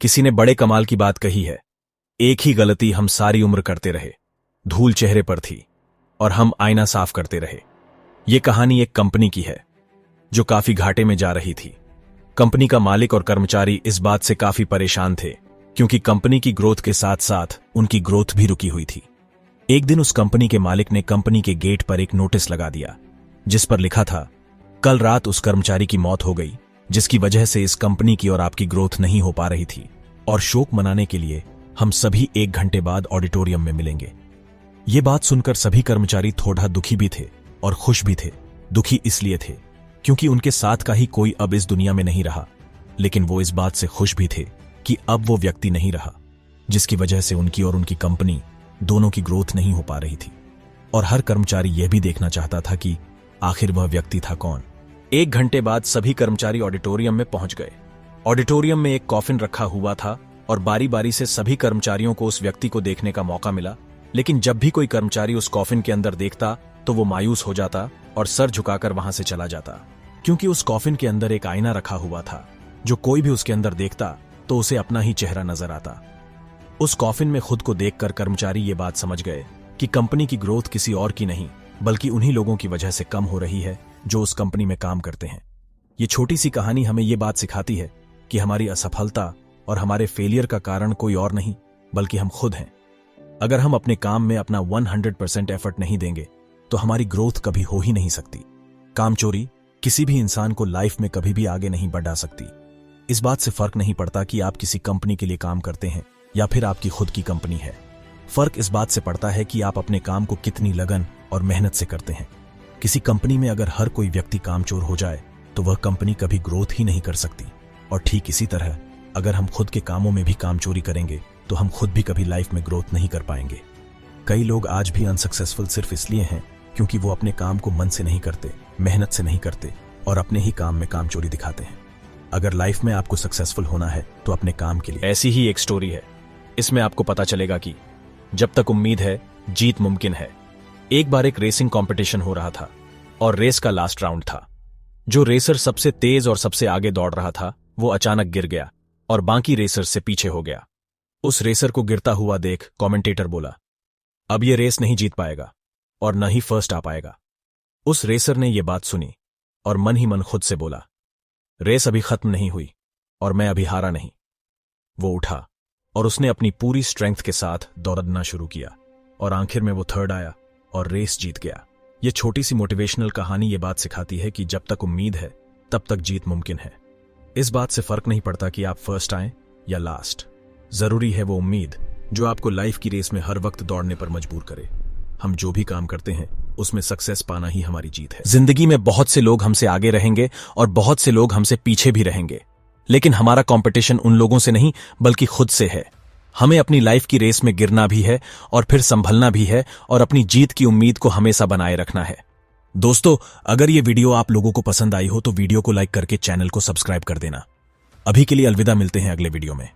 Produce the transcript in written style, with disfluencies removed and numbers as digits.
किसी ने बड़े कमाल की बात कही है, एक ही गलती हम सारी उम्र करते रहे, धूल चेहरे पर थी और हम आईना साफ करते रहे। ये कहानी एक कंपनी की है जो काफी घाटे में जा रही थी। कंपनी का मालिक और कर्मचारी इस बात से काफी परेशान थे क्योंकि कंपनी की ग्रोथ के साथ साथ उनकी ग्रोथ भी रुकी हुई थी। एक दिन उस कंपनी के मालिक ने कंपनी के गेट पर एक नोटिस लगा दिया जिस पर लिखा था, कल रात उस कर्मचारी की मौत हो गई जिसकी वजह से इस कंपनी की और आपकी ग्रोथ नहीं हो पा रही थी, और शोक मनाने के लिए हम सभी 1 घंटे बाद ऑडिटोरियम में मिलेंगे। ये बात सुनकर सभी कर्मचारी थोड़ा दुखी भी थे और खुश भी थे। दुखी इसलिए थे क्योंकि उनके साथ का ही कोई अब इस दुनिया में नहीं रहा, लेकिन वो इस बात से खुश भी थे कि अब वो व्यक्ति नहीं रहा जिसकी वजह से उनकी और उनकी कंपनी दोनों की ग्रोथ नहीं हो पा रही थी। और हर कर्मचारी यह भी देखना चाहता था कि आखिर वह व्यक्ति था कौन। 1 घंटे बाद सभी कर्मचारी ऑडिटोरियम में पहुंच गए। ऑडिटोरियम में एक कॉफिन रखा हुआ था और बारी बारी से सभी कर्मचारियों को उस व्यक्ति को देखने का मौका मिला, लेकिन जब भी कोई कर्मचारी उस कॉफिन के अंदर देखता तो वो मायूस हो जाता और सर झुकाकर वहां से चला जाता, क्योंकि उस कॉफिन के अंदर एक आईना रखा हुआ था जो कोई भी उसके अंदर देखता तो उसे अपना ही चेहरा नजर आता। उस कॉफिन में खुद को देखकर कर्मचारी ये बात समझ गए कि कंपनी की ग्रोथ किसी और की नहीं बल्कि उन्हीं लोगों की वजह से कम हो रही है जो उस कंपनी में काम करते हैं। ये छोटी सी कहानी हमें ये बात सिखाती है कि हमारी असफलता और हमारे फेलियर का कारण कोई और नहीं बल्कि हम खुद हैं। अगर हम अपने काम में अपना 100% एफर्ट नहीं देंगे तो हमारी ग्रोथ कभी हो ही नहीं सकती। कामचोरी किसी भी इंसान को लाइफ में कभी भी आगे नहीं बढ़ा सकती। इस बात से फर्क नहीं पड़ता कि आप किसी कंपनी के लिए काम करते हैं या फिर आपकी खुद की कंपनी है। फर्क इस बात से पड़ता है कि आप अपने काम को कितनी लगन और मेहनत से करते हैं। किसी कंपनी में अगर हर कोई व्यक्ति कामचोर हो जाए तो वह कंपनी कभी ग्रोथ ही नहीं कर सकती, और ठीक इसी तरह अगर हम खुद के कामों में भी कामचोरी करेंगे तो हम खुद भी कभी लाइफ में ग्रोथ नहीं कर पाएंगे। कई लोग आज भी अनसक्सेसफुल सिर्फ इसलिए हैं क्योंकि वो अपने काम को मन से नहीं करते, मेहनत से नहीं करते और अपने ही काम में कामचोरी दिखाते हैं। अगर लाइफ में आपको सक्सेसफुल होना है तो अपने काम के लिए। ऐसी ही एक स्टोरी है, इसमें आपको पता चलेगा कि जब तक उम्मीद है जीत मुमकिन है। एक बार एक रेसिंग कंपटीशन हो रहा था और रेस का लास्ट राउंड था। जो रेसर सबसे तेज और सबसे आगे दौड़ रहा था वो अचानक गिर गया और बाकी रेसर से पीछे हो गया। उस रेसर को गिरता हुआ देख कमेंटेटर बोला, अब ये रेस नहीं जीत पाएगा और न ही फर्स्ट आ पाएगा। उस रेसर ने यह बात सुनी और मन ही मन खुद से बोला, रेस अभी खत्म नहीं हुई और मैं अभी हारा नहीं। वो उठा और उसने अपनी पूरी स्ट्रेंथ के साथ दौड़ना शुरू किया और आखिर में वो थर्ड आया और रेस जीत गया। ये छोटी सी मोटिवेशनल कहानी ये बात सिखाती है कि जब तक उम्मीद है तब तक जीत मुमकिन है। इस बात से फर्क नहीं पड़ता कि आप फर्स्ट आएं या लास्ट, जरूरी है वो उम्मीद जो आपको लाइफ की रेस में हर वक्त दौड़ने पर मजबूर करे। हम जो भी काम करते हैं उसमें सक्सेस पाना ही हमारी जीत है। जिंदगी में बहुत से लोग हमसे आगे रहेंगे और बहुत से लोग हमसे पीछे भी रहेंगे, लेकिन हमारा कंपटीशन उन लोगों से नहीं बल्कि खुद से है। हमें अपनी लाइफ की रेस में गिरना भी है और फिर संभलना भी है और अपनी जीत की उम्मीद को हमेशा बनाए रखना है। दोस्तों, अगर ये वीडियो आप लोगों को पसंद आई हो तो वीडियो को लाइक करके चैनल को सब्सक्राइब कर देना। अभी के लिए अलविदा, मिलते हैं अगले वीडियो में।